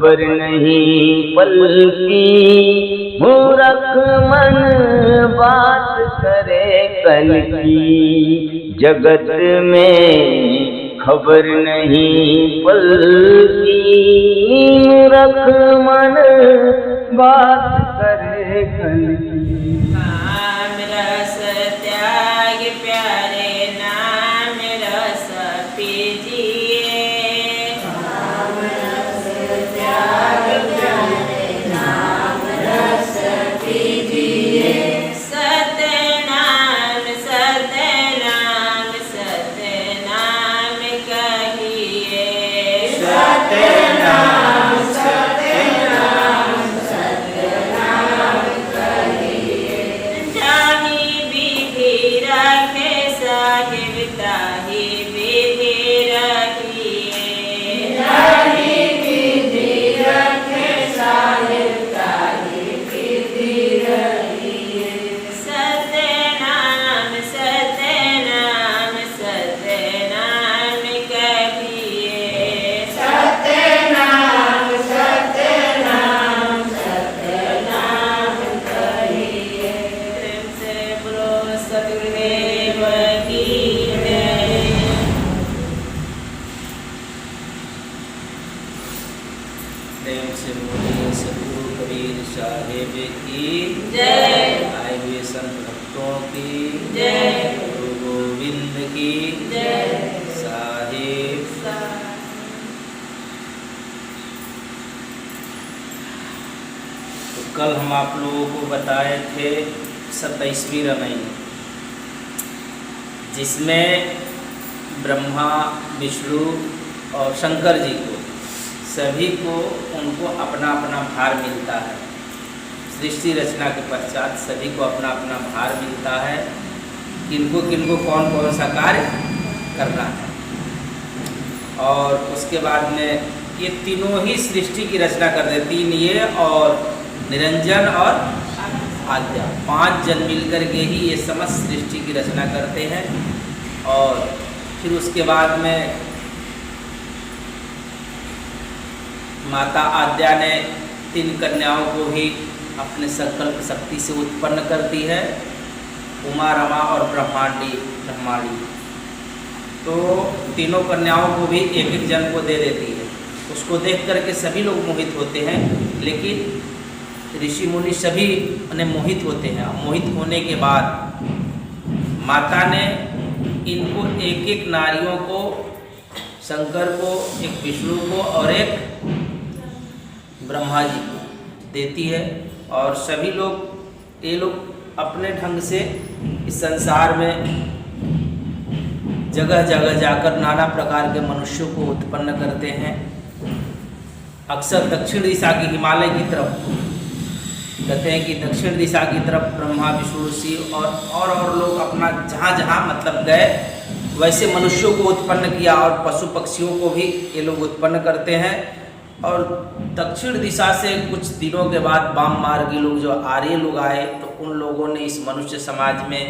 खबर नहीं पल की, मूर्ख मन बात करे कल की। जगत में खबर नहीं पल की, मूर्ख मन बात करे कल की। नाम रस त्याग प्यारे, नाम रस पीजिए। नाम रस त्याग प्यारे, नाम रस पीजिए। सतनाम सतनाम सतनाम कहिए। सतनाम सतनाम सतनाम कहिए। जाहि विधि रखे साहिब ताहि विधि रखिए। जाहि विधि रखे साहिब ताहि विधि रखिए। सतनाम सतनाम सतनाम कहिए। सतनाम सतनाम सतनाम कहिए। प्रेम से बोलो सतगुरुदेव की जय। प्रेम से बोलिए सतगुरु कबीर साहिब की जय। आए हुए संत भक्तों की जय। गुरु गोविंद की जय। साहिब। तो कल हम आप लोगों को बताए थे 27वीं रमई, जिसमें ब्रह्मा विष्णु और शंकर जी को सभी को उनको अपना अपना भार मिलता है। सृष्टि रचना के पश्चात सभी को अपना अपना भार मिलता है, किनको किनको कौन कौन सा कार्य करना है। और उसके बाद में ये तीनों ही सृष्टि की रचना करते हैं। तीन ये और निरंजन और आद्या, 5 जन मिलकर के ही ये समस्त सृष्टि की रचना करते हैं। और फिर उसके बाद में माता आद्या ने 3 कन्याओं को ही अपने संकल्प शक्ति से उत्पन्न करती है, उमा, रमा और ब्रह्मांडी। तो तीनों कन्याओं को भी एक एक जन को दे देती है। उसको देख करके सभी लोग मोहित होते हैं, लेकिन ऋषि मुनि सभी ने मोहित होते हैं। मोहित होने के बाद माता ने इनको एक एक नारियों को, शंकर को, एक विष्णु को और एक ब्रह्मा जी को देती है। और सभी लोग, ये लोग अपने ढंग से इस संसार में जगह जगह जाकर नाना प्रकार के मनुष्यों को उत्पन्न करते हैं। अक्सर दक्षिण दिशा की, हिमालय की तरफ कहते हैं कि दक्षिण दिशा की तरफ ब्रह्मा विष्णु ऋषि और लोग अपना जहाँ जहाँ मतलब गए, वैसे मनुष्यों को उत्पन्न किया और पशु पक्षियों को भी ये लोग उत्पन्न करते हैं। और दक्षिण दिशा से कुछ दिनों के बाद वाम मार्गी लोग, जो आर्य लोग आए, तो उन लोगों ने इस मनुष्य समाज में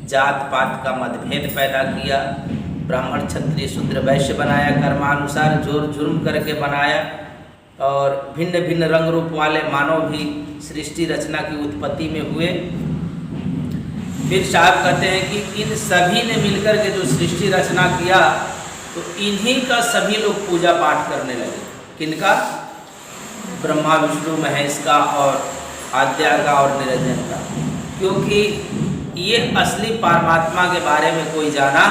जात पात का मतभेद पैदा किया। ब्राह्मण क्षत्रिय शूद्र वैश्य बनाया, कर्मानुसार जोर जुर्म करके बनाया। और भिन्न भिन्न रंग रूप वाले मानव भी सृष्टि रचना की उत्पत्ति में हुए। फिर साहब कहते हैं कि इन सभी ने मिलकर के जो सृष्टि रचना किया, तो इन्हीं का सभी लोग पूजा पाठ करने लगे। किनका? ब्रह्मा विष्णु महेश का और आद्या का और निरंजन का। क्योंकि ये असली परमात्मा के बारे में कोई जाना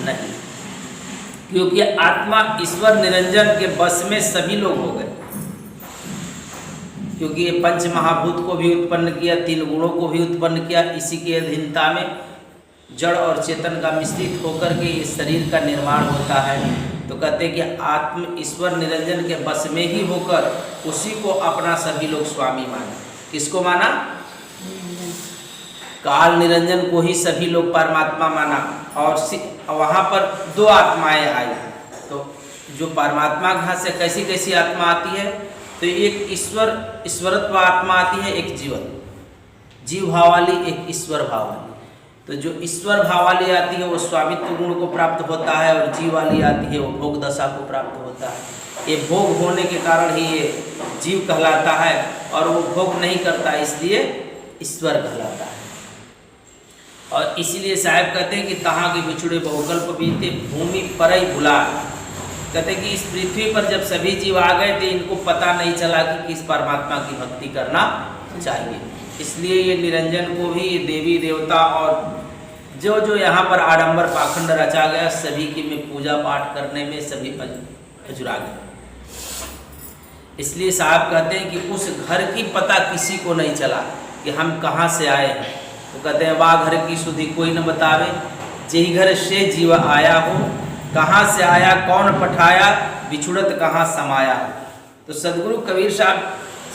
नहीं, क्योंकि आत्मा ईश्वर निरंजन के बस में सभी लोग हो गए। क्योंकि ये पंच महाभूत को भी उत्पन्न किया, 3 गुणों को भी उत्पन्न किया। इसी के अधीनता में जड़ और चेतन का मिश्रित होकर के ये शरीर का निर्माण होता है। तो कहते हैं कि आत्म ईश्वर निरंजन के बस में ही होकर उसी को अपना सभी लोग स्वामी माना। किसको माना? काल निरंजन को ही सभी लोग परमात्मा माना। और वहाँ पर 2 आत्माएं आई। तो जो परमात्मा के हाथ से कैसी कैसी आत्मा आती है, तो एक ईश्वरत्व आत्मा आती है, एक जीव भाव वाली, एक ईश्वर भाव वाली। तो जो ईश्वर भाव वाली आती है वो स्वामित्व गुण को प्राप्त होता है, और जीव वाली आती है वो भोग दशा को प्राप्त होता है। ये भोग होने के कारण ही ये जीव कहलाता है, और वो भोग नहीं करता इसलिए ईश्वर कहलाता है। और इसीलिए साहब कहते हैं कि तहाँ के बिछुड़े बहुकल्प बीते भूमि पर ही भुला। कहते हैं कि इस पृथ्वी पर जब सभी जीव आ गए थे, इनको पता नहीं चला कि किस परमात्मा की भक्ति करना चाहिए। इसलिए ये निरंजन को भी ये देवी देवता और जो जो यहाँ पर आडंबर पाखंड रचा गया, सभी की में पूजा पाठ करने में सभी अजुरा गए। इसलिए साहब कहते हैं कि उस घर की पता किसी को नहीं चला कि हम कहाँ से आए हैं। तो कहते हैं बा घर की सुधि कोई न बतावे, जेहि घर से जीव आया हो, कहाँ से आया कौन पठाया, बिछुड़त कहाँ समाया। तो सदगुरु कबीर साहब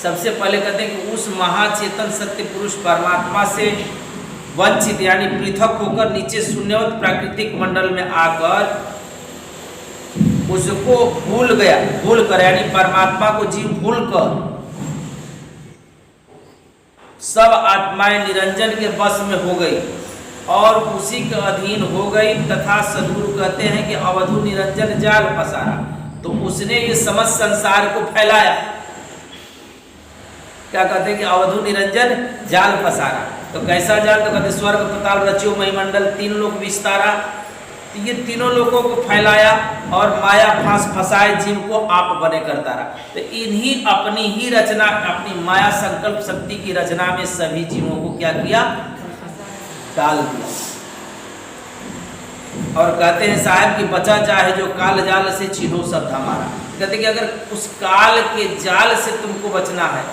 सबसे पहले कहते हैं कि उस महाचेतन सत्य पुरुष परमात्मा से वंचित यानी पृथक होकर नीचे शून्यवत प्राकृतिक मंडल में आकर उसको भूल कर यानी परमात्मा को जीव भूल कर सब आत्माएं निरंजन के बस में हो गई और उसी के अधीन हो गई। तथा सदगुरु कहते हैं कि अवधु निरंजन जाल पसारा, तो उसने ये समस्त संसार को फैलाया। क्या कहते हैं कि अवधु निरंजन जाल पसारा, तो कैसा जाल? तो कहते स्वर्ग पताल रचियो महिमंडल, तीन लोक विस्तारा। तो ये तीनों लोगों को फैलाया और माया फांस फंसाए जीव को आप बने करता रहा। तो इन्हीं अपनी ही रचना, अपनी माया संकल्प शक्ति की रचना में सभी जीवों को क्या किया? डाल दिया। और कहते हैं साहब कि बचा चाहे जो काल जाल से छीनो शब्द हमारा। कहते कि अगर उस काल के जाल से तुमको बचना है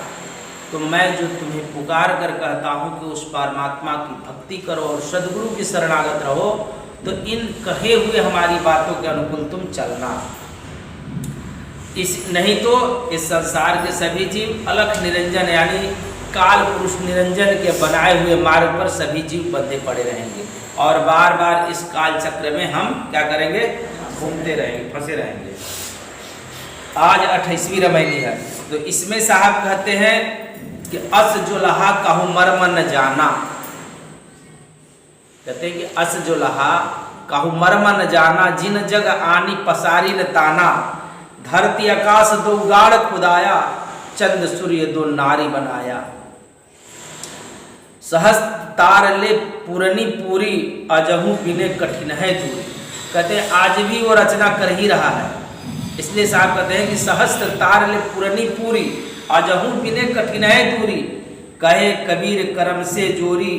तो मैं जो तुम्हें पुकार कर कहता हूं कि उस परमात्मा की भक्ति करो और सदगुरु की शरणागत रहो, तो इन कहे हुए हमारी बातों के अनुकूल तुम चलना। नहीं तो इस संसार के सभी जीव अलख निरंजन यानी काल पुरुष निरंजन के बनाए हुए मार्ग पर सभी जीव बंधे पड़े रहेंगे और बार बार इस काल चक्र में हम क्या करेंगे? घूमते रहेंगे, फंसे रहेंगे। आज 28वीं रमैनी है, तो इसमें साहब कहते हैं कि अस जो लहा कहूँ मर्म न जाना। कहते हैं कि अस जो लहा कहूँ मर्म न जाना, जिन जग आनी पसारी न ताना, धरती आकाश दो गाड़ खुदाया, चंद सूर्य दो नारी बनाया। सहस्त्र तार ले पूरनी पूरी, अजहू बिने कठिन है दूरी। कहते हैं आज भी वो रचना कर ही रहा है। इसलिए साहब कहते हैं कि सहस्त्र तार ले पूरनी पूरी, अजहू बिने कठिन है दूरी। कहे कबीर कर्म से जोरी,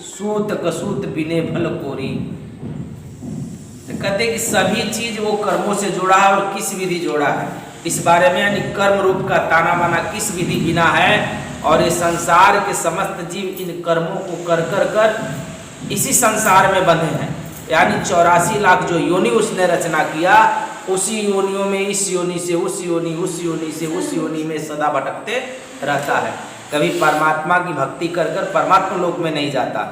सूत कसूत बिने भल कोरी। कहते हैं कि सभी चीज वो कर्मों से जोड़ा है और किस विधि जोड़ा है इस बारे में, यानी कर्म रूप का ताना बाना किस विधि बिना है। और ये संसार के समस्त जीव इन कर्मों को कर कर कर इसी संसार में बंधे हैं। यानी 84 लाख जो योनि उसने रचना किया, उसी योनियों में इस योनि से उस योनि, उस योनि से उस योनि में सदा भटकते रहता है। कभी परमात्मा की भक्ति कर कर परमात्मा लोक में नहीं जाता।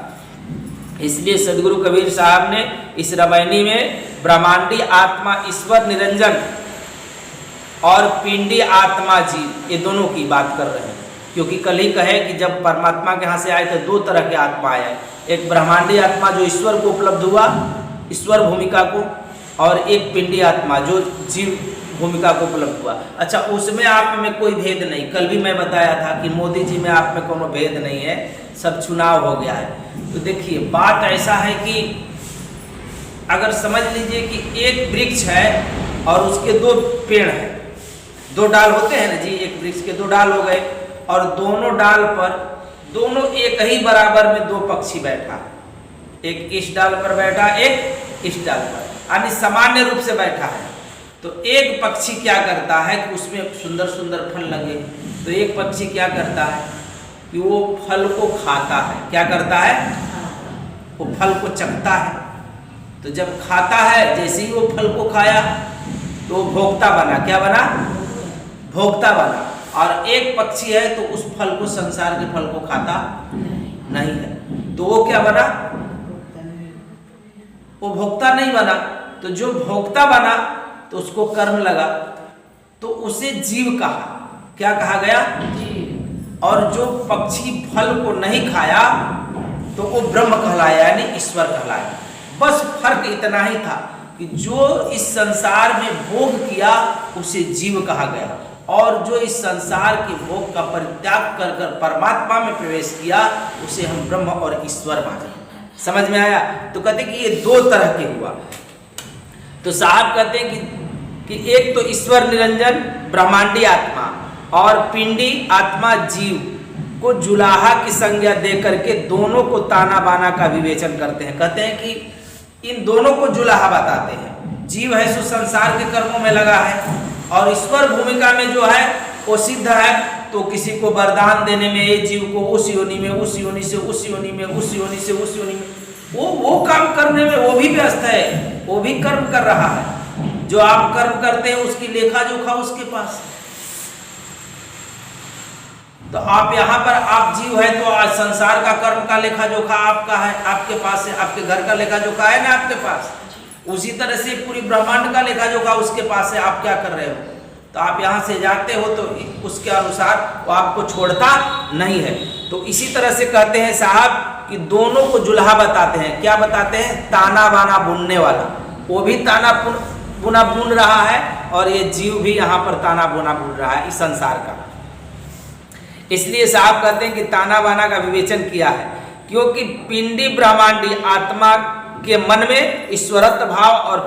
इसलिए सदगुरु कबीर साहब ने इस रामायणी में ब्रह्मांडी आत्मा ईश्वर निरंजन और पिंडी आत्मा जीव, ये दोनों की बात कर रहे हैं। क्योंकि कल ही कहे कि जब परमात्मा के यहाँ से आए तो दो तरह के आत्मा आए, एक ब्रह्मांडी आत्मा जो ईश्वर को उपलब्ध हुआ ईश्वर भूमिका को, और एक पिंडी आत्मा जो जीव भूमिका को उपलब्ध हुआ। अच्छा, उसमें आप में कोई भेद नहीं। कल भी मैं बताया था कि मोदी जी में आप में कोनो भेद नहीं है, सब चुनाव हो गया है। तो देखिए बात ऐसा है कि अगर समझ लीजिए कि एक वृक्ष है और उसके दो पेड़ हैं, दो डाल होते हैं ना जी, एक वृक्ष के दो डाल हो गए और दोनों डाल पर दोनों एक ही बराबर में दो पक्षी बैठा, एक इस डाल पर बैठा एक इस डाल पर, यानी सामान्य रूप से बैठा है। तो एक पक्षी क्या करता है कि उसमें सुंदर सुंदर फल लगे, तो एक पक्षी क्या करता है कि वो फल को खाता है। क्या करता है? वो फल को चखता है। तो जब खाता है, जैसे ही वो फल को खाया तो वो भोक्ता बना। क्या बना? भोक्ता बना। और एक पक्षी है तो उस फल को, संसार के फल को खाता नहीं है, तो वो क्या बना? वो भोक्ता नहीं बना। तो जो भोक्ता बना तो उसको कर्म लगा, तो उसे जीव कहा। क्या कहा गया? और जो पक्षी फल को नहीं खाया तो वो ब्रह्म कहलाया, यानी ईश्वर कहलाया। बस फर्क इतना ही था कि जो इस संसार में भोग किया उसे जीव कहा गया, और जो इस संसार के भोग का परित्याग कर कर परमात्मा में प्रवेश किया उसे हम ब्रह्म और ईश्वर माने। समझ में आया? तो कहते कि ये दो तरह के हुआ। तो साहब कहते हैं कि एक तो ईश्वर निरंजन ब्रह्मांडी आत्मा और पिंडी आत्मा जीव को जुलाहा की संज्ञा दे करके दोनों को ताना बाना का विवेचन करते हैं। कहते हैं कि इन दोनों को जुलाहा बताते हैं। जीव है सो संसार के कर्मों में लगा है और ईश्वर भूमिका में जो है वो सिद्ध है। तो किसी को वरदान देने में, ये जीव को उस योनि में, उस योनि से उस योनि में, उस योनि से उस योनि में, वो काम करने में वो भी व्यस्त है, वो भी कर्म कर रहा है। जो आप कर्म करते हैं उसकी लेखा जोखा उसके पास। तो आप यहाँ पर आप जीव है तो आज संसार का कर्म का लेखा जोखा आपका है, आपके पास है, आपके घर का लेखा जोखा है ना आपके पास। उसी तरह से पूरी ब्रह्मांड का लेखा जोखा उसके पास है। आप क्या कर रहे हो? तो आप यहाँ से जाते हो तो उसके अनुसार वो आपको छोड़ता नहीं है। तो इसी तरह से कहते हैं साहब कि दोनों को जुल्हा बताते हैं। क्या बताते हैं? ताना बाना बुनने वाला, वो भी ताना बुना बुन रहा है और ये जीव भी यहाँ पर ताना बुना बुन रहा है इस संसार का। इसलिए साहब कहते हैं कि ताना बाना का विवेचन किया है, क्योंकि पिंडी ब्रह्मांडी आत्मा के मन में ईश्वरत्व भाव और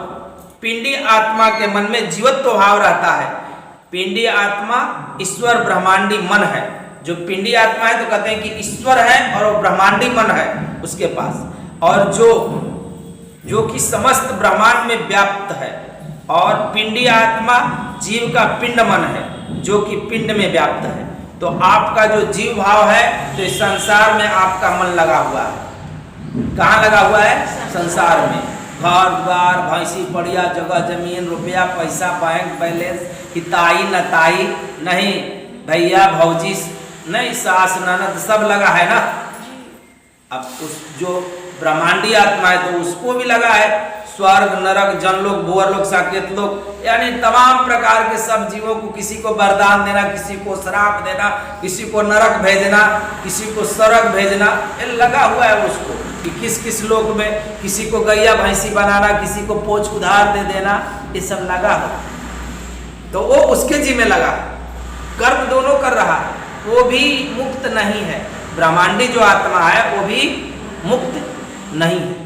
पिंडी आत्मा के मन में जीवत्व भाव रहता है। पिंडी आत्मा ईश्वर ब्रह्मांडी मन है। जो पिंडी आत्मा है तो कहते हैं कि ईश्वर है और वो ब्रह्मांडी मन है उसके पास, और जो कि समस्त ब्रह्मांड में व्याप्त है। और पिंडी आत्मा जीव का पिंड मन है जो कि पिंड में व्याप्त है। तो आपका जो जीव भाव है तो इस संसार में आपका मन लगा हुआ है। कहाँ लगा हुआ है? संसार में। घर द्वार, भैंसी पड़िया, जगह जमीन, रुपया पैसा, बैंक बैलेंस, हिताई नताई नहीं, भैया भौजी नहीं, सास ननद सब लगा है ना। अब उस जो ब्रह्मांडी आत्मा है तो उसको भी लगा है। स्वर्ग नरक जनलोक भूअरलोक साकेत लोक, यानी तमाम प्रकार के सब जीवों को, किसी को वरदान देना, किसी को श्राप देना, किसी को नरक भेजना, किसी को स्वर्ग भेजना, ये लगा हुआ है उसको कि किस किस लोक में किसी को गैया भैंसी बनाना, किसी को पोछ उधार दे देना, ये सब लगा हो। तो वो उसके जी में लगा, कर्म दोनों कर रहा है, वो भी मुक्त नहीं है। ब्रह्मांडी जो आत्मा है वो भी मुक्त नहीं है।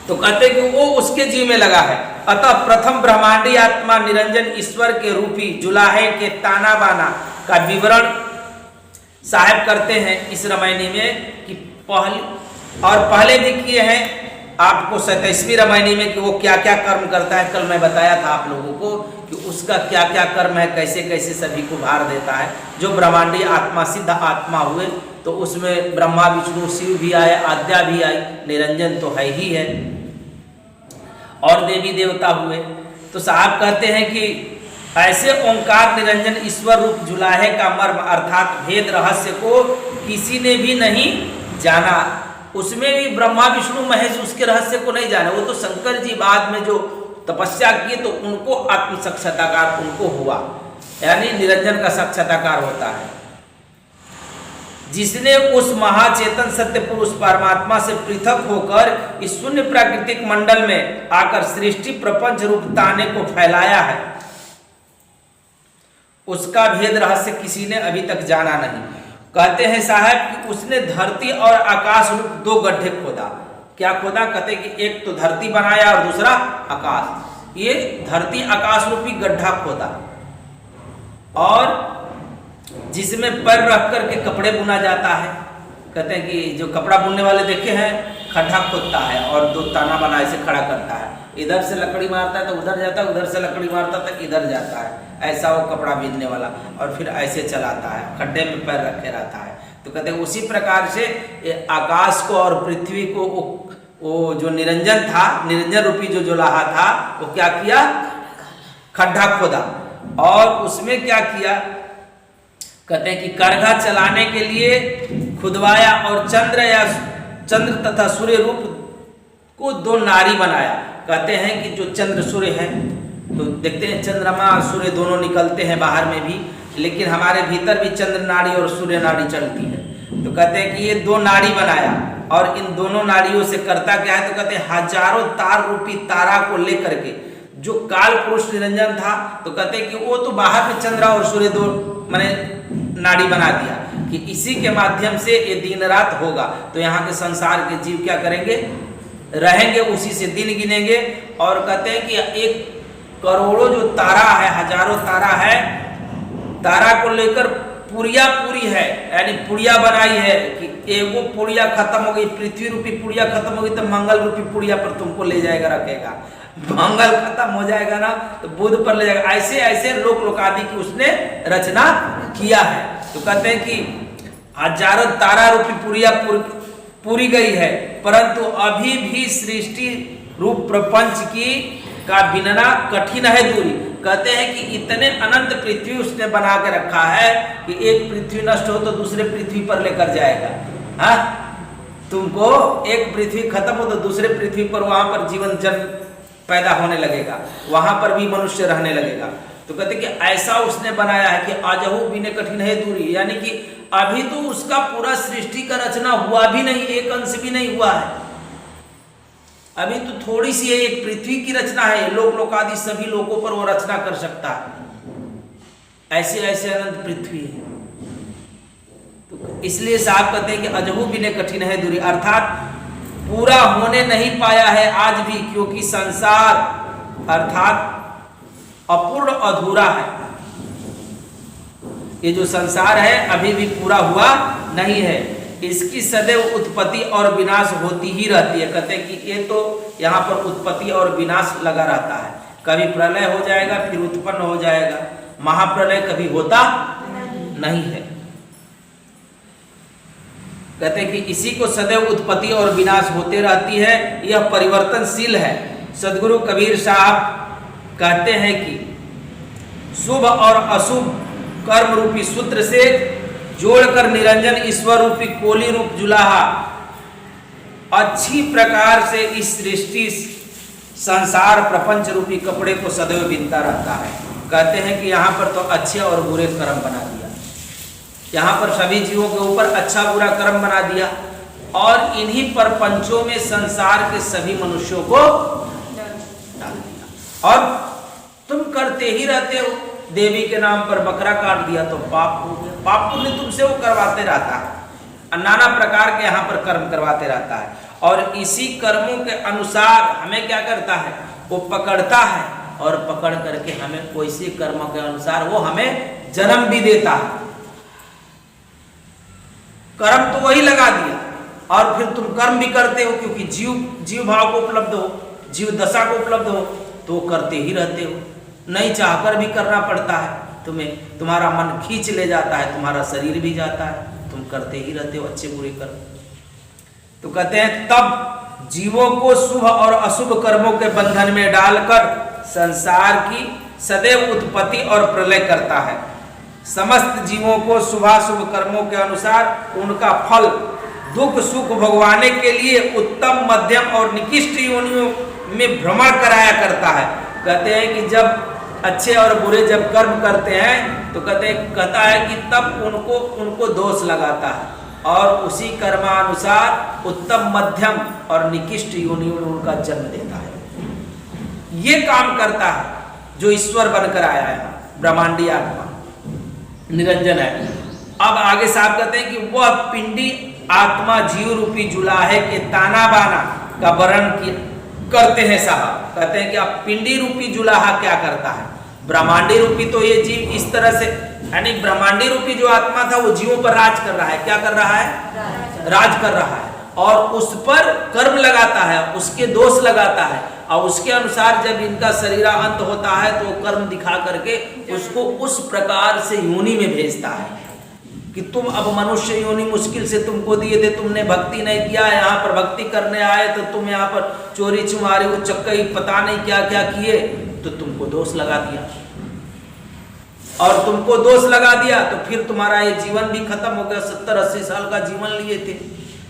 तो कहते कि वो उसके जी में लगा है। अतः प्रथम ब्रह्मांडी आत्मा निरंजन ईश्वर के रूपी जुलाहे के ताना बाना का विवरण साहब करते हैं इस रामायणी में कि पहले भी किए हैं आपको 27वीं रामायणी में कि वो क्या क्या कर्म करता है। कल मैं बताया था आप लोगों को कि उसका क्या क्या कर्म है, कैसे कैसे सभी को भार देता है। जो ब्रह्मांडी आत्मा सिद्ध आत्मा हुए तो उसमें ब्रह्मा विष्णु शिव भी आए, आद्या भी आई, निरंजन तो है ही है, और देवी देवता हुए। तो साहब कहते हैं कि ऐसे ओंकार निरंजन ईश्वर रूप जुलाहे का मर्म अर्थात भेद रहस्य को किसी ने भी नहीं जाना। उसमें भी ब्रह्मा विष्णु महेश उसके रहस्य को नहीं जाना। वो तो शंकर जी बाद में जो तपस्या किए तो उनको आत्म साक्षात्कार उनको हुआ, यानी निरंजन का साक्षात्कार होता है। जिसने उस महाचेतन सत्य पुरुष परमात्मा से पृथक होकर इस शून्य प्राकृतिक मंडल में आकर सृष्टि प्रपंच रूप ताने को फैलाया है, उसका भेद रहस्य किसी ने अभी तक जाना नहीं। कहते हैं साहब कि उसने धरती और आकाश रूप दो गड्ढे खोदा। क्या खोदा? कहते कि एक तो धरती बनाया और दूसरा आकाश। ये धरती आकाश रूपी गड्ढा खोदा और जिसमें पैर रख करके कपड़े बुना जाता है। कहते हैं कि जो कपड़ा बुनने वाले देखे हैं, खड्डा खोदता है और दो ताना बना ऐसे खड़ा करता है, इधर से लकड़ी मारता है तो उधर जाता है, उधर से लकड़ी मारता है तो इधर जाता है, ऐसा वो कपड़ा बीनने वाला, और फिर ऐसे चलाता है, खड्डे में पैर रखे रहता है। तो कहते हैं उसी प्रकार से आकाश को और पृथ्वी को वो जो निरंजन था, निरंजन रूपी जो जुलाहा था, वो क्या किया? खड्डा खोदा और उसमें क्या किया? कहते हैं कि करघा चलाने के लिए खुदवाया और चंद्र तथा सूर्य रूप को दो नारी बनाया। कहते हैं कि जो चंद्र सूर्य है तो देखते हैं चंद्रमा सूर्य दोनों निकलते हैं बाहर में भी, लेकिन हमारे भीतर भी चंद्र नाड़ी और सूर्य नाड़ी चलती है। तो कहते हैं कि ये दो नाड़ी बनाया और इन दोनों नाड़ियों से करता क्या है? तो कहते हैं हजारों तार रूपी तारा को लेकर के जो काल पुरुष निरंजन था, तो कहते हैं कि वो तो बाहर में चंद्र और सूर्य दो मैंने नाड़ी बना दिया कि इसी के माध्यम से ये दिन रात होगा। तो यहाँ के संसार के जीव क्या करेंगे, रहेंगे, उसी से दिन गिनेंगे। और कहते हैं कि एक करोड़ों जो तारा है, हजारों तारा है, तारा को लेकर पुड़िया पूरी है, यानी पुड़िया बनाई है कि एगो पुड़िया खत्म हो गई, पृथ्वी रूपी पुड़िया खत्म हो गई तो मंगल रूपी पुड़िया पर तुमको ले जाएगा, रखेगा। मंगल खत्म हो जाएगा ना तो बुध पर ले जाएगा। ऐसे ऐसे लोक लोकादि की उसने रचना किया है। तो कहते हैं कि हजारों तारा रूपी पुड़िया पूरी गई है, परंतु अभी भी सृष्टि रूप प्रपंच की का बिनना कठिन है दूरी। कहते हैं कि इतने अनंत पृथ्वी उसने बना के रखा है कि एक पृथ्वी नष्ट हो तो दूसरे पृथ्वी पर लेकर जाएगा। हाँ, तुमको एक पृथ्वी खत्म हो तो दूसरे पृथ्वी पर वहां पर जीवन जन्म पैदा होने लगेगा, वहां पर भी मनुष्य रहने लगेगा। तो कहते कि ऐसा उसने बनाया है कि आजहू बिने कठिन है दूरी, यानी कि अभी तो उसका पूरा सृष्टि का रचना हुआ भी नहीं, एक अंश भी नहीं हुआ है। अभी तो थोड़ी सी है, एक पृथ्वी की रचना है, लोक लोकादि सभी लोगों पर वो रचना कर सकता है। ऐसे ऐसे अनंत पृथ्वी है। तो इसलिए साहब कहते हैं कि अजहू बिने कठिन है दूरी, अर्थात पूरा होने नहीं पाया है आज भी, क्योंकि संसार अर्थात अपूर्ण अधूरा है। ये जो संसार है अभी भी पूरा हुआ नहीं है, इसकी सदैव उत्पत्ति और विनाश होती ही रहती है। कहते हैं कि ये तो यहाँ पर उत्पत्ति और विनाश लगा रहता है, कभी प्रलय हो जाएगा फिर उत्पन्न हो जाएगा, महाप्रलय कभी होता नहीं है। कहते हैं कि इसी को सदैव उत्पत्ति और विनाश होते रहती है, यह परिवर्तनशील है। सदगुरु कबीर साहब कहते हैं कि शुभ और अशुभ कर्म रूपी सूत्र से जोड़कर निरंजन ईश्वर रूपी कोली रूप जुलाहा अच्छी प्रकार से इस सृष्टि संसार प्रपंच रूपी कपड़े को सदैव बिनता रहता है। कहते हैं कि यहाँ पर तो अच्छे और बुरे कर्म बना दिया, यहाँ पर सभी जीवों के ऊपर अच्छा बुरा कर्म बना दिया, और इन्हीं पर पंचों में संसार के सभी मनुष्यों को डाल दिया। और तुम करते ही रहते हो, देवी के नाम पर बकरा काट दिया तो पाप हो गया, पाप पुण्य तुमसे वो करवाते रहता है, नाना प्रकार के यहाँ पर कर्म करवाते रहता है। और इसी कर्मों के अनुसार हमें क्या करता है, वो पकड़ता है, और पकड़ करके हमें वैसे कर्मों के अनुसार वो हमें जन्म भी देता है। कर्म तो वही लगा दिया, और फिर तुम कर्म भी करते हो, क्योंकि जीव भाव को उपलब्ध हो, जीव दशा को उपलब्ध हो, तो करते ही रहते हो। नहीं चाहकर भी करना पड़ता है तुम्हें, तुम्हारा मन खींच ले जाता है, तुम्हारा शरीर भी जाता है, तुम करते ही रहते हो अच्छे बुरे कर्म। तो कहते हैं तब जीवों को शुभ और अशुभ कर्मों के बंधन में डालकर संसार की सदैव उत्पत्ति और प्रलय करता है। समस्त जीवों को शुभाशुभ कर्मों के अनुसार उनका फल दुख सुख भोगवाने के लिए उत्तम मध्यम और निकृष्ट योनियों में भ्रमण कराया करता है। कहते हैं कि जब अच्छे और बुरे जब कर्म करते हैं तो कहता है कि तब उनको दोष लगाता है, और उसी कर्मानुसार उत्तम मध्यम और निकृष्ट योनियों में उनका जन्म देता है। ये काम करता है जो ईश्वर बनकर आया है, ब्रह्मांडी आत्मा निरंजन है। अब आगे साहब कहते हैं कि वह पिंडी आत्मा जीव रूपी जुलाहे के ताना बाना का वर्णन करते हैं साहब। कहते हैं कि अब पिंडी रूपी जुलाहा क्या करता है, ब्रह्मांडी रूपी तो ये जीव इस तरह से, यानी ब्रह्मांडी रूपी जो आत्मा था वो जीवों पर राज कर रहा है। क्या कर रहा है, राज कर रहा है, और उस पर कर्म लगाता है, उसके दोष लगाता है, और उसके अनुसार जब इनका शरीरांत होता है तो कर्म दिखा करके उसको उस प्रकार से योनि में भेजता है कि तुम अब मनुष्य योनि मुश्किल से तुमको दिए थे, तुमने भक्ति नहीं किया, यहाँ पर भक्ति करने आए तो तुम यहाँ पर चोरी चुमारी उचक्कई पता नहीं क्या क्या किए, तो तुमको दोष लगा दिया, और तुमको दोष लगा दिया तो फिर तुम्हारा ये जीवन भी खत्म हो गया। 70-80 साल का जीवन लिए थे,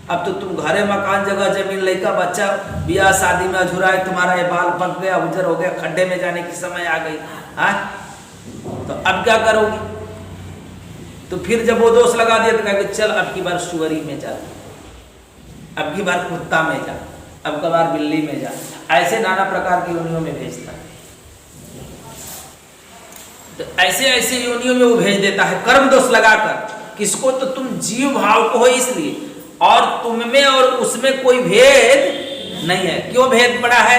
अब तो तुम घरे मकान जगह जमीन लड़का बच्चा ब्याह शादी में अझुराए, तुम्हारा ये बाल पक गया, उजर हो गया, खड्डे में जाने की समय आ गई। हाँ, तो अब क्या करोगी? तो फिर जब वो दोष लगा दिया तो कहेंगे चल अब की बार सुअरी में जा, अब की बार कुत्ता में जा, अब की बार बिल्ली में जा, ऐसे नाना प्रकार की योनियों में भेजता है। ऐसे ऐसे योनियों में वो भेज देता है कर्म दोष लगाकर। किसको? तो तुम जीव भाव को हो इसलिए, और तुम में और उसमें कोई भेद नहीं है। क्यों भेद पड़ा है?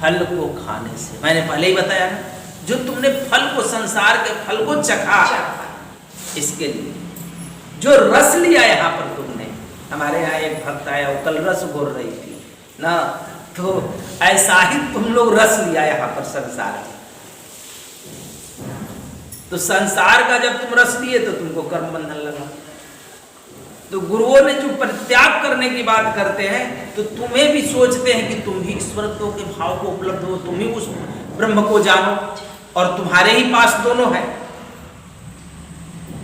फल को खाने से। मैंने पहले ही बताया ना, जो तुमने फल को, संसार के फल को चखा, इसके लिए जो रस लिया यहाँ पर तुमने। हमारे यहाँ एक भक्त आया, वो कल रस घोर रही थी ना, तो ऐसा ही तुम लोग रस लिया यहाँ पर संसार में। तो संसार का जब तुम रस लिए तो तुमको कर्म बंधन लगा। तो गुरुओं ने जो परित्याग करने की बात करते हैं, तो तुम्हें भी सोचते हैं कि तुम भी ईश्वरत्व के भाव को उपलब्ध हो, तुम ही उस ब्रह्म को जानो, और तुम्हारे ही पास दोनों है।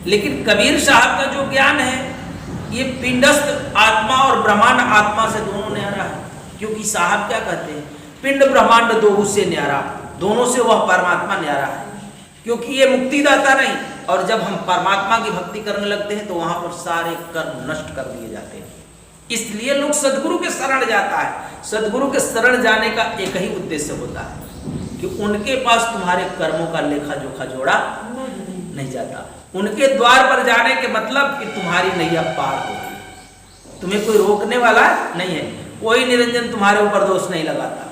लेकिन कबीर साहब का जो ज्ञान है, ये पिंडस्थ आत्मा और ब्रह्मांड आत्मा से दोनों न्यारा है। क्योंकि साहब क्या कहते हैं? पिंड ब्रह्मांड दोनों से न्यारा, दोनों से वह परमात्मा न्यारा है। क्योंकि ये मुक्तिदाता नहीं, और जब हम परमात्मा की भक्ति करने लगते हैं तो वहां पर सारे कर्म नष्ट कर दिए जाते हैं। इसलिए लोग सदगुरु के शरण जाता है। सदगुरु के शरण जाने का एक ही उद्देश्य होता है कि उनके पास तुम्हारे कर्मों का लेखा जोखा जोड़ा नहीं जाता। उनके द्वार पर जाने के मतलब कि तुम्हारी नैया पार होगी, तुम्हें कोई रोकने वाला नहीं है, कोई निरंजन तुम्हारे ऊपर दोष नहीं लगाता।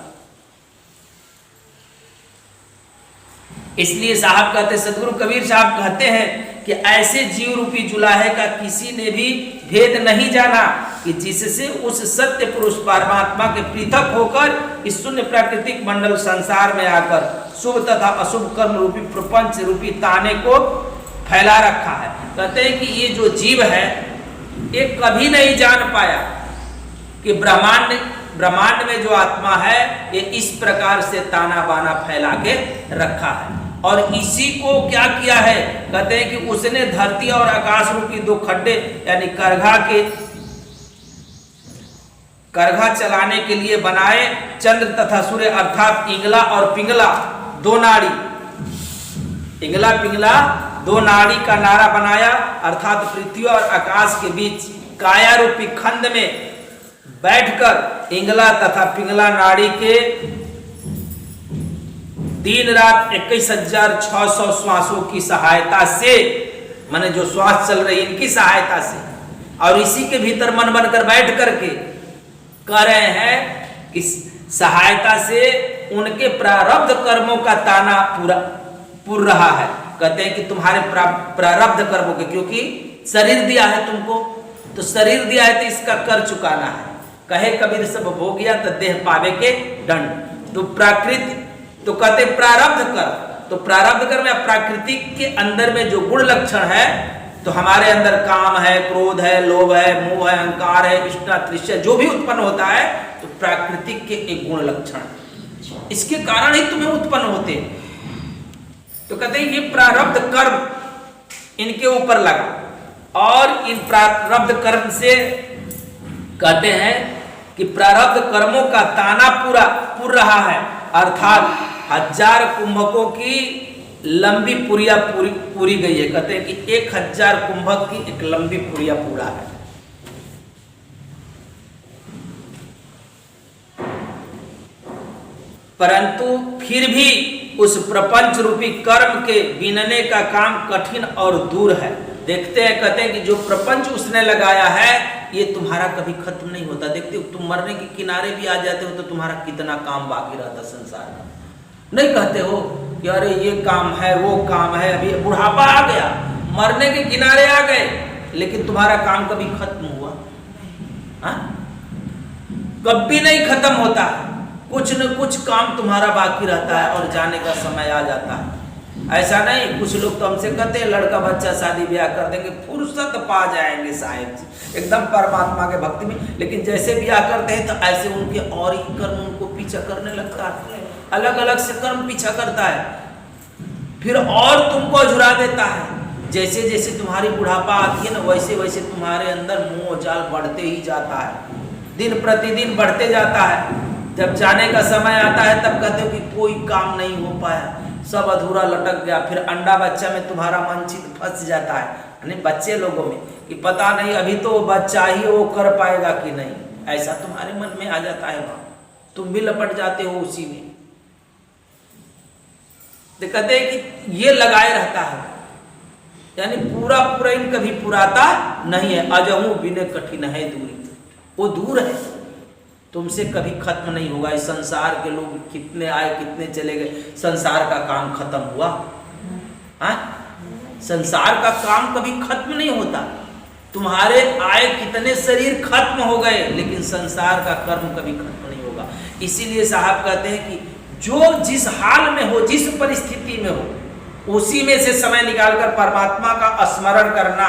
इसलिए साहब कहते, सदगुरु कबीर साहब कहते हैं कि ऐसे जीव रूपी जुलाहे का किसी ने भी भेद नहीं जाना कि जिससे उस सत्य पुरुष परमात्मा के पृथक होकर इस शून्य प्राकृतिक मंडल संसार में आकर शुभ तथा अशुभ कर्म रूपी प्रपंच रूपी ताने को फैला रखा है। कहते हैं कि ये जो जीव है, ये कभी नहीं जान पाया कि ब्रह्मांड में जो आत्मा है, ये इस प्रकार से ताना बाना फैला के रखा है। और इसी को क्या किया है? कहते हैं कि उसने धरती और आकाश रूपी दो खड्डे, यानी करघा चलाने के लिए बनाए चंद्र तथा सूर्य, अर्थात इंगला और पिंगला दो नाड़ी, इंगला पिंगला दो नाड़ी का नारा बनाया, अर्थात पृथ्वी और आकाश के बीच काया रूपी खंड में बैठकर इंगला तथा पिंगला नाड़ी के दिन रात 21,600 श्वासों की सहायता से, माने जो श्वास चल रही इनकी सहायता से, और इसी के भीतर मन बनकर बैठ करके कह रहे हैं कि सहायता से उनके प्रारब्ध कर्मों का ताना पूरा रहा है। कहते हैं कि तुम्हारे प्रारब्ध कर्मों के, क्योंकि शरीर दिया है तुमको, तो शरीर दिया है तो इसका कर चुकाना है। कहे कबीर सब हो गया तो देह पावे के दंड। तो प्राकृतिक, तो कहते प्रारब्ध कर, तो प्रारब्ध कर में प्राकृतिक के अंदर में जो गुण लक्षण है, तो हमारे अंदर काम है, क्रोध है, लोभ है, मोह है, अहंकार है, विष्णा तृष्णा जो भी उत्पन्न होता है, तो प्राकृतिक के एक गुण लक्षण, इसके कारण ही तुम्हें उत्पन्न होते हैं। तो कहते हैं ये प्रारब्ध कर्म इनके ऊपर लगा, और इन प्रारब्ध कर्म से कहते हैं कि प्रारब्ध कर्मों का ताना पूर रहा है, अर्थात 1000 कुंभकों की लंबी पुरिया पूरी गई है। कहते हैं कि 1000 कुंभक की एक लंबी पुरिया पूरा है। परंतु फिर भी उस प्रपंच रूपी कर्म के बीनने का काम कठिन और दूर है। देखते हैं, कहते हैं कि जो प्रपंच उसने लगाया है, ये तुम्हारा कभी खत्म नहीं होता। देखते हो, तुम मरने के किनारे भी आ जाते हो तो तुम्हारा कितना काम बाकी रहता संसार में। नहीं कहते हो कि अरे ये काम है, वो काम है, अभी बुढ़ापा आ गया, मरने के किनारे आ गए, लेकिन तुम्हारा काम कभी खत्म हुआ? हाँ, कभी नहीं खत्म होता। कुछ न कुछ काम तुम्हारा बाकी रहता है और जाने का समय आ जाता है। ऐसा नहीं, कुछ लोग तो हमसे कहते हैं लड़का बच्चा शादी ब्याह कर देंगे, फुर्सत पा जाएंगे साहिब जी एकदम परमात्मा के भक्ति में, लेकिन जैसे ब्याह करते हैं तो ऐसे उनके और ही कर्म उनको पीछा करने लगता है। अलग अलग से कर्म पीछा करता है, फिर और तुमको अझुरा देता है। जैसे जैसे तुम्हारी बुढ़ापा आती है ना, वैसे वैसे तुम्हारे अंदर मोह जाल बढ़ते ही जाता है, दिन प्रतिदिन बढ़ते जाता है। जब जाने का समय आता है तब कहते हो कि कोई काम नहीं हो पाया, सब अधूरा लटक गया। फिर अंडा बच्चा में तुम्हारा मन चित फंस जाता है, यानी बच्चे लोगों में, कि पता नहीं अभी तो बच्चा ही वो कर पाएगा कि नहीं, ऐसा तुम्हारे मन में आ जाता है। तुम भी लपट जाते हो उसी में। तो कहते हैं कि ये लगाए रहता है, यानी पूरा पूरा इन कभी पुराता नहीं है। अजहू बिने कठिन है दूरी, वो दूर है, तुमसे कभी खत्म नहीं होगा। इस संसार के लोग कितने आए कितने चले गए, संसार का काम खत्म हुआ? हाँ, संसार का काम कभी खत्म नहीं होता। तुम्हारे आए कितने शरीर खत्म हो गए, लेकिन संसार का कर्म कभी खत्म नहीं होगा। इसीलिए साहब कहते हैं कि जो जिस हाल में हो, जिस परिस्थिति में हो, उसी में से समय निकालकर परमात्मा का स्मरण करना।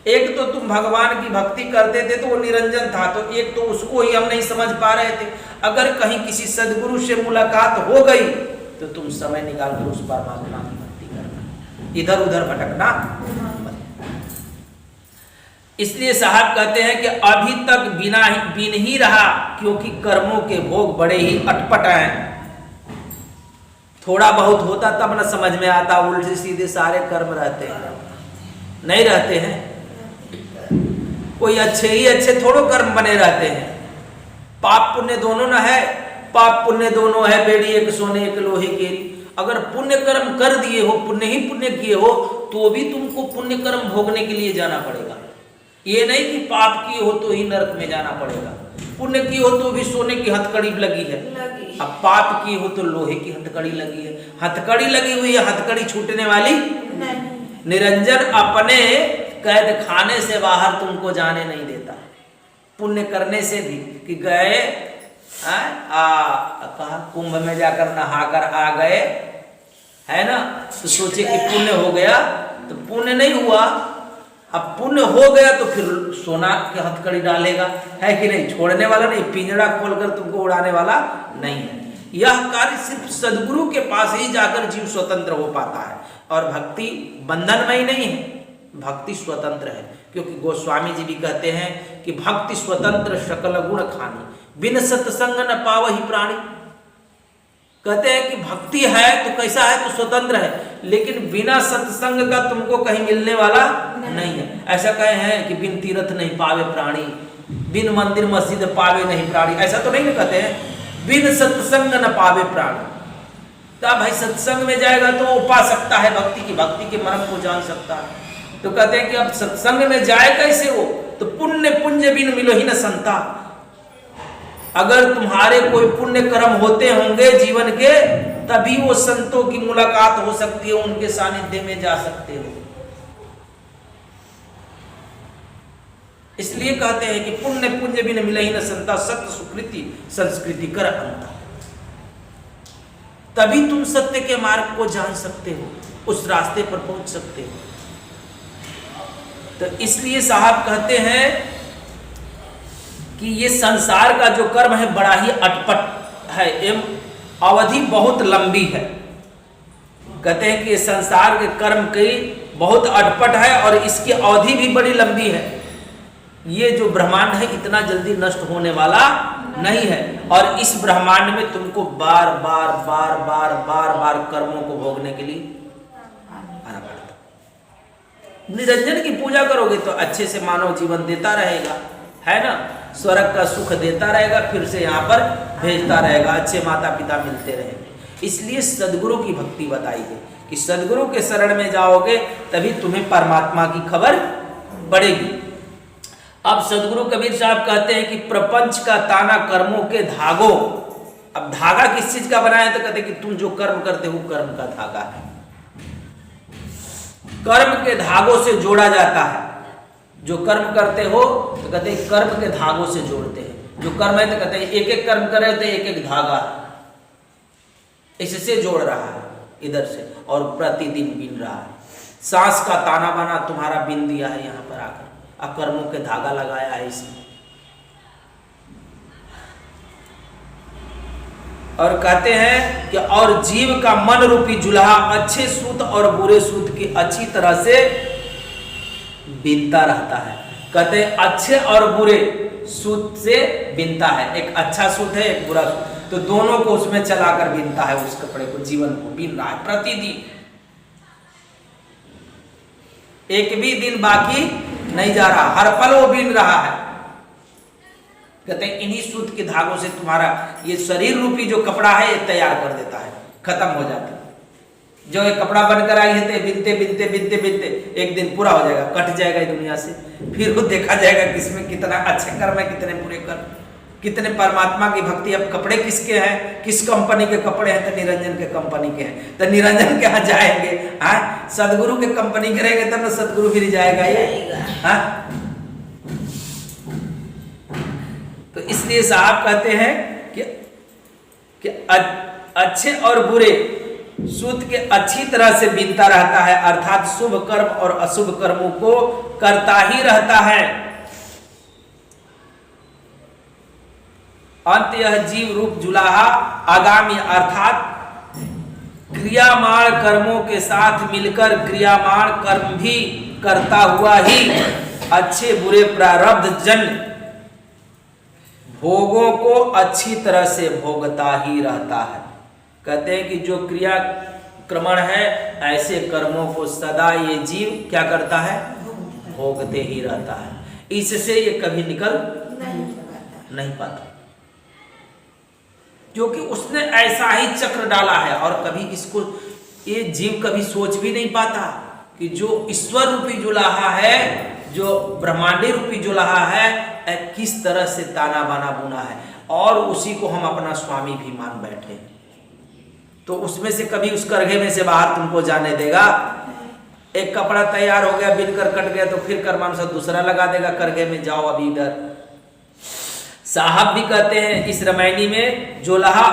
एक तो तुम भगवान की भक्ति करते थे तो वो निरंजन था, तो एक तो उसको ही हम नहीं समझ पा रहे थे। अगर कहीं किसी सदगुरु से मुलाकात हो गई तो तुम समय निकालकर उस परमात्मा की भक्ति करना, इधर उधर भटकना। इसलिए साहब कहते हैं कि अभी तक बिन ही रहा, क्योंकि कर्मों के भोग बड़े ही अटपट हैं। थोड़ा बहुत होता तब न समझ में आता, उल्टे सीधे सारे कर्म रहते हैं, नहीं रहते हैं। कोई अच्छे ही अच्छे थोड़ो कर्म बने रहते हैं। पाप पुण्य दोनों न है, पाप पुण्य दोनों है, बेड़ी एक सोने एक लोहे की। अगर पुण्य कर्म कर दिए हो, पुण्य ही पुण्य किए हो, तो भी तुमको पुण्य कर्म भोगने के लिए जाना पड़ेगा। ये नहीं कि पाप किए हो तो ही नरक में जाना पड़ेगा, पुण्य की हो तो भी सोने की हथकड़ी लगी है, अब पाप की हो तो लोहे की हथकड़ी लगी है। हथकड़ी लगी हुई है, हथकड़ी छूटने वाली नहीं। निरंजन अपने कैद खाने से बाहर तुमको जाने नहीं देता। पुण्य करने से भी कि गए कहा कुंभ में जाकर नहाकर आ गए, है ना, तो सोचे कि पुण्य हो गया, तो पुण्य नहीं हुआ। अब पुण्य हो गया तो फिर सोना की हथकड़ी डालेगा, है कि नहीं? छोड़ने वाला नहीं, पिंजरा खोलकर तुमको उड़ाने वाला नहीं है। यह कार्य सिर्फ सदगुरु के पास ही जाकर जीव स्वतंत्र हो पाता है। और भक्ति बंधनमयी नहीं है, भक्ति स्वतंत्र है। क्योंकि गोस्वामी जी भी कहते हैं कि भक्ति स्वतंत्र सकल गुण खानी, बिन सत्संग न पावहि प्राणी। कहते हैं कि भक्ति है तो कैसा है, तो स्वतंत्र है, लेकिन बिना सत्संग का तुमको कहीं मिलने वाला नहीं है। ऐसा कहे हैं कि बिन तीर्थ नहीं पावे प्राणी, बिन मंदिर मस्जिद पावे नहीं प्राणी, ऐसा तो नहीं कहते हैं। बिन सत्संग न पावे प्राणी, तो भाई सत्संग में जाएगा तो वो पा सकता है भक्ति की, भक्ति के मर्म को जान सकता है। तो कहते हैं कि अब सत्संग में जाए कैसे वो, तो पुण्य पुंज बिन मिलो ही न संता। अगर तुम्हारे कोई पुण्य कर्म होते होंगे जीवन के, तभी वो संतों की मुलाकात हो सकती है, उनके सानिध्य में जा सकते हो। इसलिए कहते हैं कि पुण्य पुंज बिन मिलहि न संता, सत्य सुकृति संस्कृति कर अंता। तभी तुम सत्य के मार्ग को जान सकते हो, उस रास्ते पर पहुंच सकते हो। तो इसलिए साहब कहते हैं कि ये संसार का जो कर्म है बड़ा ही अटपट है, एवं अवधि बहुत लंबी है। कहते हैं कि ये संसार के कर्म की बहुत अटपट है और इसकी अवधि भी बड़ी लंबी है। ये जो ब्रह्मांड है इतना जल्दी नष्ट होने वाला नहीं है, और इस ब्रह्मांड में तुमको बार बार बार बार बार बार कर्मों को भोगने के लिए आना पड़ता। निरंजन की पूजा करोगे तो अच्छे से मानव जीवन देता रहेगा, है ना, स्वर्ग का सुख देता रहेगा, फिर से यहाँ पर भेजता रहेगा, अच्छे माता पिता मिलते रहेंगे। इसलिए सदगुरु की भक्ति बताई है कि सदगुरु के शरण में जाओगे तभी तुम्हें परमात्मा की खबर बढ़ेगी। अब सदगुरु कबीर साहब कहते हैं कि प्रपंच का ताना कर्मों के धागों। अब धागा किस चीज का बना है, तो कहते हैं कि तुम जो कर्म करते हो कर्म का धागा है, कर्म के धागों से जोड़ा जाता है। जो कर्म करते हो तो कहते हैं कर्म के धागों से जोड़ते हैं। जो कर्म है तो कहते हैं एक एक कर्म करे तो एक एक धागा है, इससे जोड़ रहा है इधर से, और प्रतिदिन बिन रहा है। सांस का ताना बाना तुम्हारा बिन दिया है यहाँ पर आकर, अब कर्मों के धागा लगाया है इसमें। और कहते हैं कि और जीव का मन रूपी जुल्हा अच्छे सूत और बुरे सूत की अच्छी तरह से बीनता रहता है। कहते हैं अच्छे और बुरे सूत से बीनता है, एक अच्छा सूत है एक बुरा सूत, तो दोनों को उसमें चलाकर बीनता है, उस कपड़े को, जीवन को बीन रहा है प्रतिदिन। एक भी दिन बाकी नहीं जा रहा, हर पल वो बीन रहा है। कहते हैं इन्हीं सूत के धागों से तुम्हारा ये शरीर रूपी जो कपड़ा है ये तैयार कर देता है, खत्म हो जाती है। जो एक कपड़ा बनकर आई है तो बिनते बिनते बिनते बिनते एक दिन पूरा हो जाएगा, कट जाएगा दुनिया से। फिर वो देखा जाएगा किसमें कितना अच्छे कर्म है, कितने बुरे कर्म, कितने परमात्मा की भक्ति। अब कपड़े किसके हैं, किस कंपनी के कपड़े हैं, तो निरंजन के कंपनी के हैं, तो निरंजन के यहाँ जाएंगे। हाँ, सदगुरु के कंपनी के रहेंगे तब तो सदगुरु फिर जाएगा ये। हाँ, तो इसलिए साहब कहते हैं कि अच्छे और बुरे सूत के अच्छी तरह से बीनता रहता है, अर्थात शुभ कर्म और अशुभ कर्मों को करता ही रहता है। अंत यह जीव रूप जुलाहा आगामी अर्थात क्रियामाण कर्मों के साथ मिलकर क्रियामाण कर्म भी करता हुआ ही अच्छे बुरे प्रारब्ध जन्य भोगों को अच्छी तरह से भोगता ही रहता है। कहते हैं कि जो क्रिया क्रमण है ऐसे कर्मों को सदा ये जीव क्या करता है, भोगते ही रहता है। इससे ये कभी निकल नहीं पाता, क्योंकि उसने ऐसा ही चक्र डाला है। और कभी इसको ये जीव कभी सोच भी नहीं पाता कि जो ईश्वर रूपी जुलाहा है, जो ब्रह्मांडी रूपी जुलाहा है, किस तरह से ताना बाना बुना है, और उसी को हम अपना स्वामी भी मान बैठे। तो उसमें से कभी उस करघे में से बाहर तुमको जाने देगा? एक कपड़ा तैयार हो गया, बिनकर कट गया, तो फिर कर्मानुसार दूसरा लगा देगा करघे में, जाओ अभी इधर। साहब भी कहते हैं इस रामायणी में जोलहा।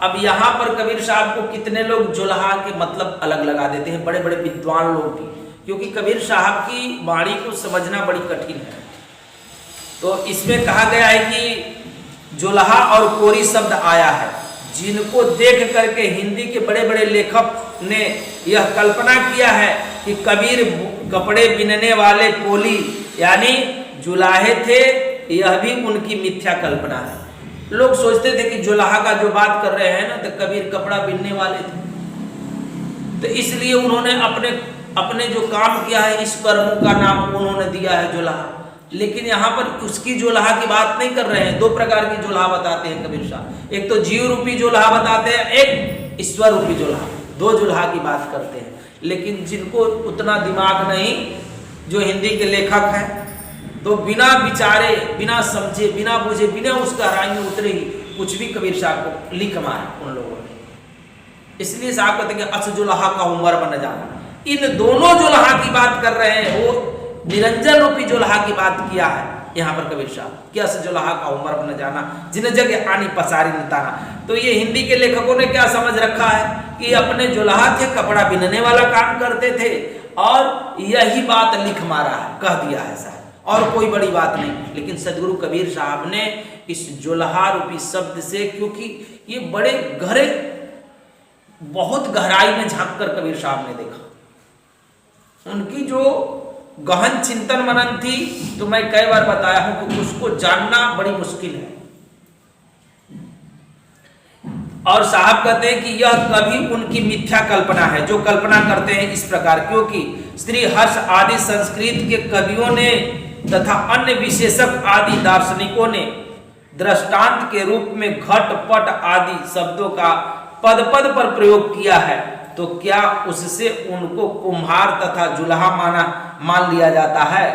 अब यहाँ पर कबीर साहब को कितने लोग जोलहा के मतलब अलग लगा देते हैं, बड़े बड़े विद्वान लोग भी, क्योंकि कबीर साहब की वाणी को समझना बड़ी कठिन है। तो इसमें कहा गया है कि जोलहा और कोरी शब्द आया है, जिनको देख करके हिंदी के बड़े बड़े लेखक ने यह कल्पना किया है कि कबीर कपड़े बिनने वाले कोली यानी जुलाहे थे। यह भी उनकी मिथ्या कल्पना है। लोग सोचते थे कि जुलाहा का जो बात कर रहे हैं ना, तो कबीर कपड़ा बिनने वाले थे, तो इसलिए उन्होंने अपने जो काम किया है इस कर्म का नाम उन्होंने दिया है जुलाहा। लेकिन यहाँ पर उसकी जोलहा की बात नहीं कर रहे हैं। दो प्रकार की जोलहा बताते हैं कबीर साहब, एक तो जीव रूपी जोलहा बताते हैं, एक ईश्वर रूपी जोलहा। दो जोलहा की बात करते हैं। लेकिन जिनको उतना दिमाग नहीं, जो हिंदी के लेखक हैं, तो बिना विचारे, बिना समझे, बिना बुझे, बिना उस गहराई में उतरे ही कुछ भी कबीर साहब को लिख मारा उन लोगों ने। इसलिए साहब कहते हैं कि अस जोलहा का उमर बन जाना। इन दोनों जोलहा की बात कर रहे हैं, वो निरंजन रूपी जोलहा की बात किया है यहाँ पर कबीर साहब, क्या जोलहा का उमर बन जाना, जिन जगह आनी पसारी निताना। तो ये हिंदी के लेखकों ने क्या समझ रखा है कि अपने जोलहा थे, कपड़ा बिनने वाला काम करते थे, और यही बात लिख मारा है, कह दिया है साहब, और कोई बड़ी बात नहीं। लेकिन सदगुरु कबीर साहब ने इस जोलहा रूपी शब्द से, क्योंकि ये बड़े गहरे, बहुत गहराई में झांक कर कबीर साहब ने देखा, उनकी जो गहन चिंतन मनन थी, तो मैं कई बार बताया हूं कि उसको जानना बड़ी मुश्किल है। और साहब कहते हैं कि यह कभी उनकी मिथ्या कल्पना है, जो कल्पना करते हैं इस प्रकार, क्योंकि श्री हर्ष आदि संस्कृत के कवियों ने तथा अन्य विशेषज्ञ आदि दार्शनिकों ने दृष्टांत के रूप में घट पट आदि शब्दों का पद पद पर प्रयोग किया है। तो क्या उससे उनको कुम्हार तथा जुलहा मान लिया जाता है?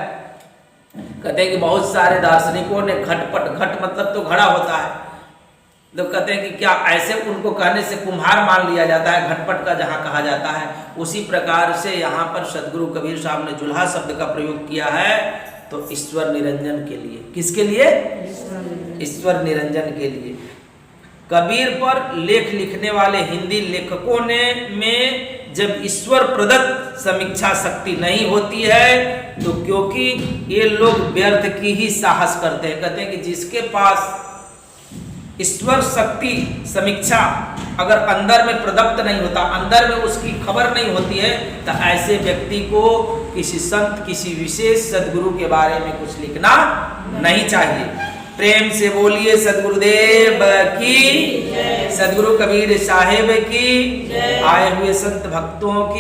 कहते हैं कि बहुत सारे दार्शनिकों ने घटपट, घट मतलब तो घड़ा होता है, तो कहते हैं कि क्या ऐसे उनको कहने से कुम्हार मान लिया जाता है, घटपट का जहाँ कहा जाता है। उसी प्रकार से यहाँ पर सदगुरु कबीर साहब ने जुलहा शब्द का प्रयोग किया है, तो ईश्वर निरंजन के लिए। किसके लिए? ईश्वर निरंजन के लिए। कबीर पर लेख लिखने वाले हिंदी लेखकों ने में जब ईश्वर प्रदत्त समीक्षा शक्ति नहीं होती है, तो क्योंकि ये लोग व्यर्थ की ही साहस करते हैं। कहते हैं कि जिसके पास ईश्वर शक्ति समीक्षा अगर अंदर में प्रदत्त नहीं होता, अंदर में उसकी खबर नहीं होती है, तो ऐसे व्यक्ति को किसी संत, किसी विशेष सदगुरु के बारे में कुछ लिखना नहीं चाहिए। प्रेम से बोलिए सदगुरुदेव की, सदगुरु कबीर साहेब की, आए हुए संत भक्तों की।